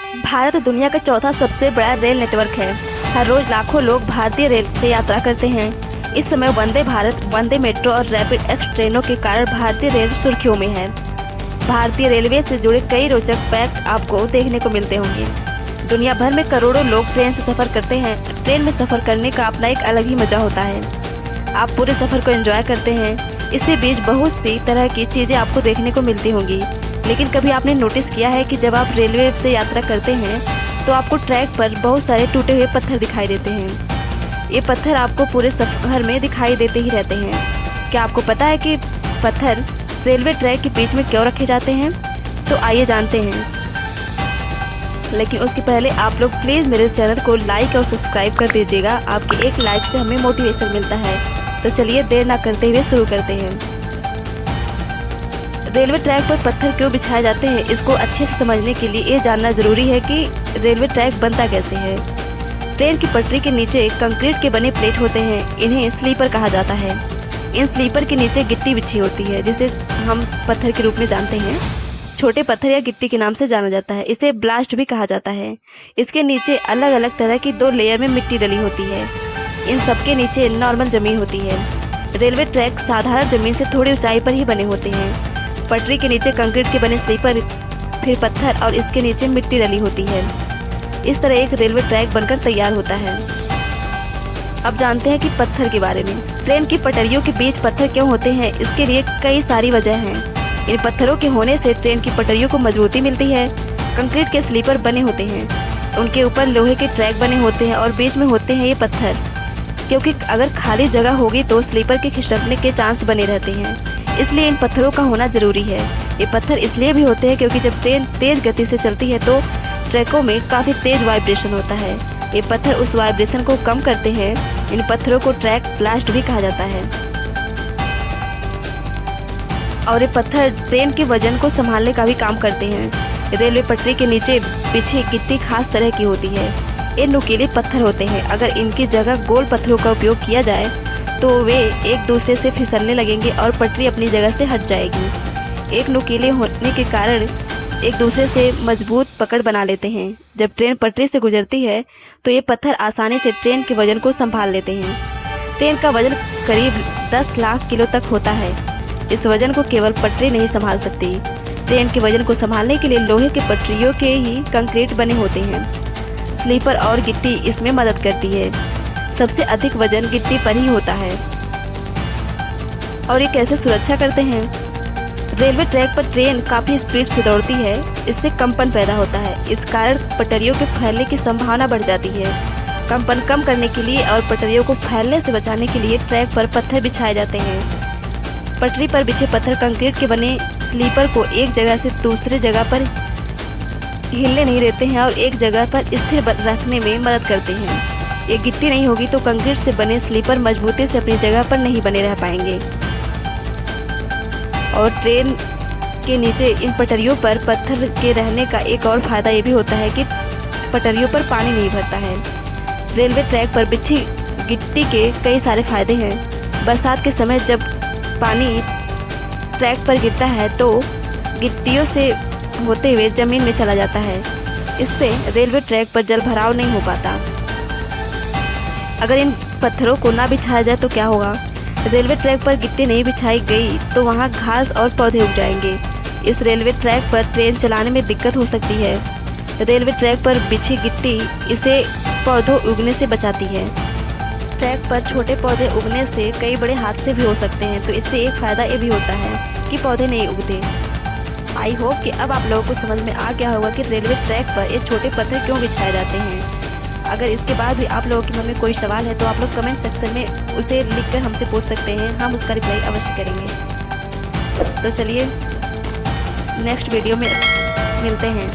भारत दुनिया का चौथा सबसे बड़ा रेल नेटवर्क है। हर रोज लाखों लोग भारतीय रेल से यात्रा करते हैं। इस समय वंदे भारत, वंदे मेट्रो और रैपिड एक्स ट्रेनों के कारण भारतीय रेल सुर्खियों में है। भारतीय रेलवे से जुड़े कई रोचक फैक्ट आपको देखने को मिलते होंगे। दुनिया भर में करोड़ों लोग ट्रेन से सफ़र करते हैं। ट्रेन में सफ़र करने का अपना एक अलग ही मज़ा होता है। आप पूरे सफ़र को एंजॉय करते हैं। इसी बीच बहुत सी तरह की चीज़ें आपको देखने को मिलती होंगी। लेकिन कभी आपने नोटिस किया है कि जब आप रेलवे से यात्रा करते हैं तो आपको ट्रैक पर बहुत सारे टूटे हुए पत्थर दिखाई देते हैं। ये पत्थर आपको पूरे सफ़र में दिखाई देते ही रहते हैं। क्या आपको पता है कि पत्थर रेलवे ट्रैक के बीच में क्यों रखे जाते हैं? तो आइए जानते हैं। लेकिन उसके पहले आप लोग प्लीज़ मेरे चैनल को लाइक और सब्सक्राइब कर दीजिएगा। आपके एक लाइक से हमें मोटिवेशन मिलता है। तो चलिए देर ना करते हुए शुरू करते हैं। रेलवे ट्रैक पर पत्थर क्यों बिछाए जाते हैं, इसको अच्छे से समझने के लिए ये जानना ज़रूरी है कि रेलवे ट्रैक बनता कैसे है। ट्रेन की पटरी के नीचे कंक्रीट के बने प्लेट होते हैं। इन्हें स्लीपर कहा जाता है। इन स्लीपर के नीचे गिट्टी बिछी होती है, जिसे हम पत्थर के रूप में जानते हैं। छोटे पत्थर या गिट्टी के नाम से जाना जाता है। इसे ब्लास्ट भी कहा जाता है। इसके नीचे अलग अलग तरह की 2 लेयर में मिट्टी डली होती है। इन सबके नीचे नॉर्मल ज़मीन होती है। रेलवे ट्रैक साधारण ज़मीन से थोड़ी ऊंचाई पर ही बने होते हैं। पटरी के नीचे कंक्रीट के बने स्लीपर, फिर पत्थर और इसके नीचे मिट्टी डली होती है। इस तरह एक रेलवे ट्रैक बनकर तैयार होता है। अब जानते हैं कि पत्थर के बारे में। ट्रेन की पटरियों के बीच पत्थर क्यों होते हैं, इसके लिए कई सारी वजह हैं। इन पत्थरों के होने से ट्रेन की पटरियों को मजबूती मिलती है। कंक्रीट के स्लीपर बने होते हैं, उनके ऊपर लोहे के ट्रैक बने होते हैं और बीच में होते हैं ये पत्थर, क्योंकि अगर खाली जगह होगी तो स्लीपर के खिसकने के चांस बने रहते हैं। इसलिए इन पत्थरों का होना ज़रूरी है। ये पत्थर इसलिए भी होते हैं क्योंकि जब ट्रेन तेज़ गति से चलती है तो ट्रैकों में काफ़ी तेज़ वाइब्रेशन होता है। ये पत्थर उस वाइब्रेशन को कम करते हैं। इन पत्थरों को ट्रैक ब्लास्ट भी कहा जाता है। और ये पत्थर ट्रेन के वजन को संभालने का भी काम करते हैं। रेलवे पटरी के नीचे बिछी गिट्टी खास तरह की होती है। ये नुकीले पत्थर होते हैं। अगर इनकी जगह गोल पत्थरों का उपयोग किया जाए तो वे एक दूसरे से फिसलने लगेंगे और पटरी अपनी जगह से हट जाएगी। एक नुकीले होने के कारण एक दूसरे से मजबूत पकड़ बना लेते हैं। जब ट्रेन पटरी से गुजरती है तो ये पत्थर आसानी से ट्रेन के वजन को संभाल लेते हैं। ट्रेन का वजन करीब 10 लाख किलो तक होता है। इस वजन को केवल पटरी नहीं संभाल सकती। ट्रेन के वजन को संभालने के लिए लोहे के पटरियों के ही कंक्रीट बने होते हैं। स्लीपर और गिट्टी इसमें मदद करती है। सबसे अधिक वजन गिट्टी पर ही होता है। और ये कैसे सुरक्षा करते हैं? रेलवे ट्रैक पर ट्रेन काफ़ी स्पीड से दौड़ती है। इससे कंपन पैदा होता है। इस कारण पटरियों के फैलने की संभावना बढ़ जाती है। कंपन कम करने के लिए और पटरियों को फैलने से बचाने के लिए ट्रैक पर पत्थर बिछाए जाते हैं। पटरी पर बिछे पत्थर कंक्रीट के बने स्लीपर को एक जगह से दूसरे जगह पर हिलने नहीं देते हैं और एक जगह पर स्थिर रखने में मदद करते हैं। ये गिट्टी नहीं होगी तो कंक्रीट से बने स्लीपर मजबूती से अपनी जगह पर नहीं बने रह पाएंगे। और ट्रेन के नीचे इन पटरियों पर पत्थर के रहने का एक और फायदा ये भी होता है कि पटरियों पर पानी नहीं भरता है। रेलवे ट्रैक पर बिछी गिट्टी के कई सारे फायदे हैं। बरसात के समय जब पानी ट्रैक पर गिरता है तो गिट्टियों से होते हुए ज़मीन में चला जाता है। इससे रेलवे ट्रैक पर जल भराव नहीं हो पाता। अगर इन पत्थरों को ना बिछाया जाए तो क्या होगा? रेलवे ट्रैक पर गिट्टी नहीं बिछाई गई तो वहाँ घास और पौधे उग जाएंगे। इस रेलवे ट्रैक पर ट्रेन चलाने में दिक्कत हो सकती है। रेलवे ट्रैक पर बिछी गिट्टी इसे पौधों उगने से बचाती है। ट्रैक पर छोटे पौधे उगने से कई बड़े हादसे भी हो सकते हैं, तो इससे एक फ़ायदा ये भी होता है कि पौधे नहीं उगते। आई होप कि अब आप लोगों को समझ में आ गया होगा कि रेलवे ट्रैक पर ये छोटे पत्थर क्यों बिछाए जाते हैं। अगर इसके बाद भी आप लोगों के मन में कोई सवाल है तो आप लोग कमेंट सेक्शन में उसे लिखकर हमसे पूछ सकते हैं। हम उसका रिप्लाई अवश्य करेंगे। तो चलिए नेक्स्ट वीडियो में मिलते हैं।